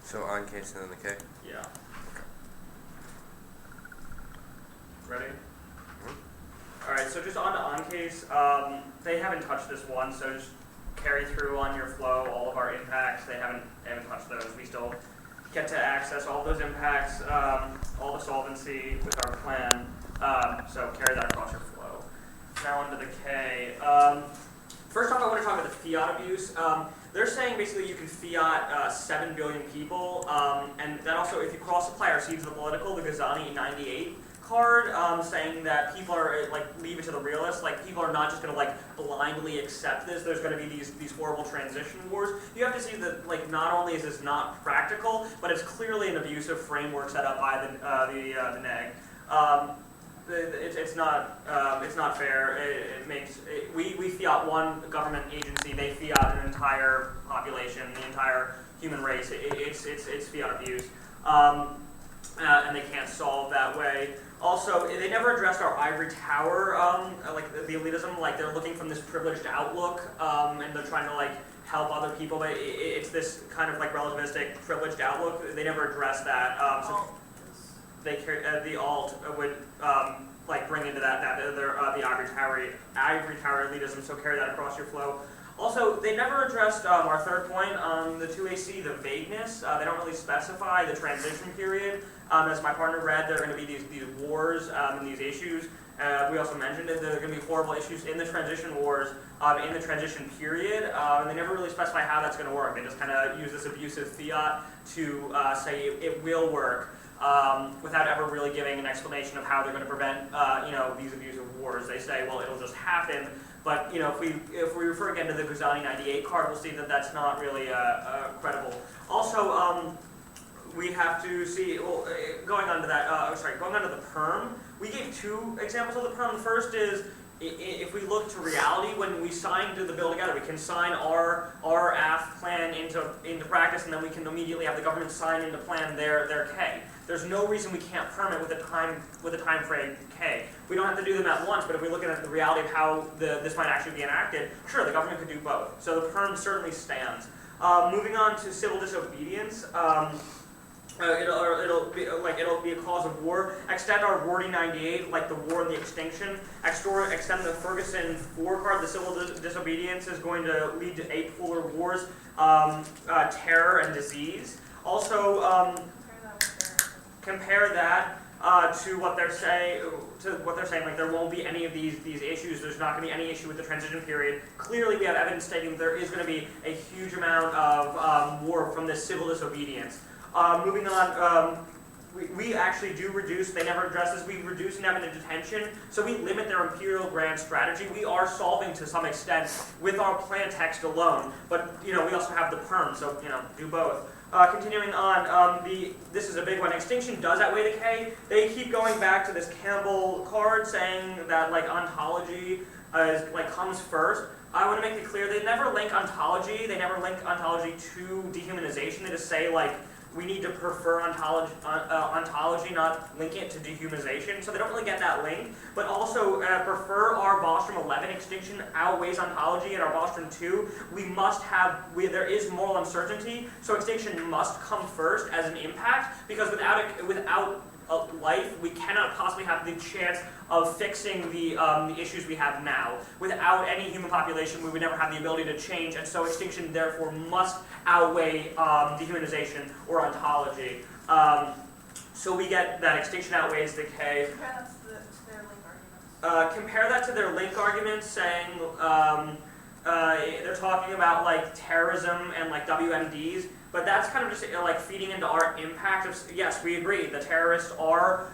So on case and then the K? Yeah. Ready? Alright, so just on to on case. They haven't touched this one, so just carry through on your flow all of our impacts. They haven't touched those. We still get to access all those impacts, all the solvency with our plan. So carry that across your flow. Now onto the K. First off, I want to talk about the fiat abuse. They're saying basically you can fiat 7 billion people, and that also, if you cross-apply our seeds of the political, the Ghazani 98 card, saying that people are, like, leave it to the realists, like, people are not just going to, like, blindly accept this. There's going to be these horrible transition wars. You have to see that, like, not only is this not practical, but it's clearly an abusive framework set up by the NEG. It's not fair. We fiat one government agency, they fiat an entire population, the entire human race. It's fiat abuse, and they can't solve that way. Also, they never addressed our ivory tower, like the elitism. Like they're looking from this privileged outlook, and they're trying to like help other people. But it's this kind of like relativistic privileged outlook. They never addressed that. So they the alt would like bring into that the ivory tower elitism. So carry that across your flow. Also, they never addressed our third point on the 2AC, the vagueness. They don't really specify the transition period. As my partner read, there are going to be these wars and these issues. We also mentioned that there are going to be horrible issues in the transition wars, in the transition period, and they never really specify how that's going to work. They just kind of use this abusive fiat to say it will work, without ever really giving an explanation of how they're going to prevent, these abusive wars. They say, well, it'll just happen. But if we refer again to the Ghazani 98 card, we'll see that that's not really credible. Also, we have to see, well, going on to the perm, we gave two examples of the perm. The first is, if we look to reality, when we sign to the bill together, we can sign our AF plan into practice, and then we can immediately have the government sign into plan their K. There's no reason we can't perm it with a time frame K. We don't have to do them at once, but if we look at the reality of how this might actually be enacted, sure, the government could do both. So the perm certainly stands. Moving on to civil disobedience. It'll be a cause of war. Extend our Wardy 98, like the war and the extinction. Extend the Ferguson 4 card. The civil disobedience is going to lead to apolar wars, terror, and disease. Also, compare that to what they're saying. Like there won't be any of these issues. There's not going to be any issue with the transition period. Clearly, we have evidence stating that there is going to be a huge amount of war from this civil disobedience. Moving on, we actually do reduce, they never address this, we reduce indefinite detention, so we limit their imperial grand strategy. We are solving to some extent with our plan text alone, but we also have the perm, so do both. Continuing on, this is a big one. Extinction does outweigh the K. They keep going back to this Campbell card saying that ontology comes first. I want to make it clear they never link ontology. They never link ontology to dehumanization. They just say we need to prefer ontology, not link it to dehumanization. So they don't really get that link. But also, prefer our Bostrom 11 extinction outweighs ontology, and our Bostrom 2, there is moral uncertainty, so extinction must come first as an impact, because without life, we cannot possibly have the chance of fixing the issues we have now. Without any human population, we would never have the ability to change, and so extinction therefore must outweigh dehumanization or ontology. So we get that extinction outweighs decay. Compare that to their link arguments, saying they're talking about terrorism and WMDs. But that's kind of just feeding into our impact of, yes, we agree, the terrorists are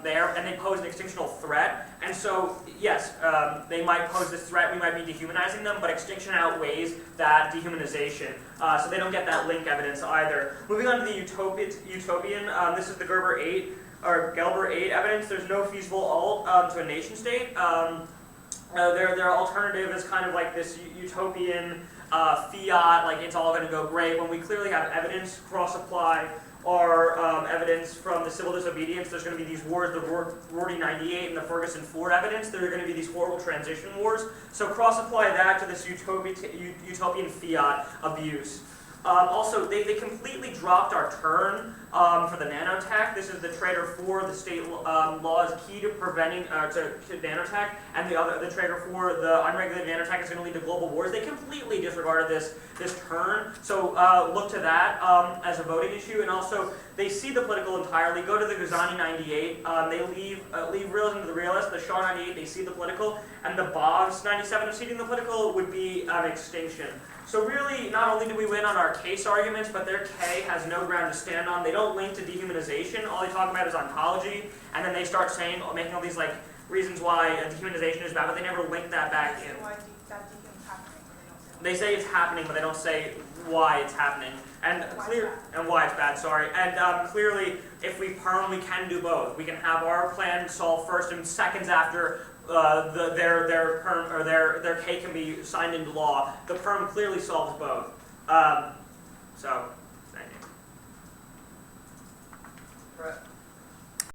there and they pose an extinctional threat. And so, yes, they might pose this threat, we might be dehumanizing them, but extinction outweighs that dehumanization. So they don't get that link evidence either. Moving on to the utopian, this is the Gelber 8 evidence. There's no feasible alt to a nation state. Their alternative is kind of like this utopian fiat, it's all going to go great, when we clearly have evidence, cross-apply our evidence from the civil disobedience. There's going to be these wars, the Rorty 98 and the Ferguson 4 evidence. There are going to be these horrible transition wars. So cross-apply that to this utopian fiat abuse. Also, they completely dropped our turn for the nanotech. This is the traitor 4. The state law is key to preventing to nanotech, and the traitor 4, the unregulated nanotech, is going to lead to global wars. They completely disregarded this turn. So look to that as a voting issue, and also they see the political entirely. Go to the Guzani 98. They leave realism to the realist. The Shaw 98. They see the political, and the Boggs 97 of seeding the political would be extinction. So really, not only do we win on our case arguments, but their K has no ground to stand on. They don't link to dehumanization. All they talk about is ontology, and then they start saying, making all these reasons why dehumanization is bad, but they never link that back in. They say it's happening, but they don't say why it's happening, and why it's bad. Sorry, and clearly, if we perm, we can do both. We can have our plan solved first, and seconds after. Their perm or their K can be signed into law. The perm clearly solves both. So, thank you.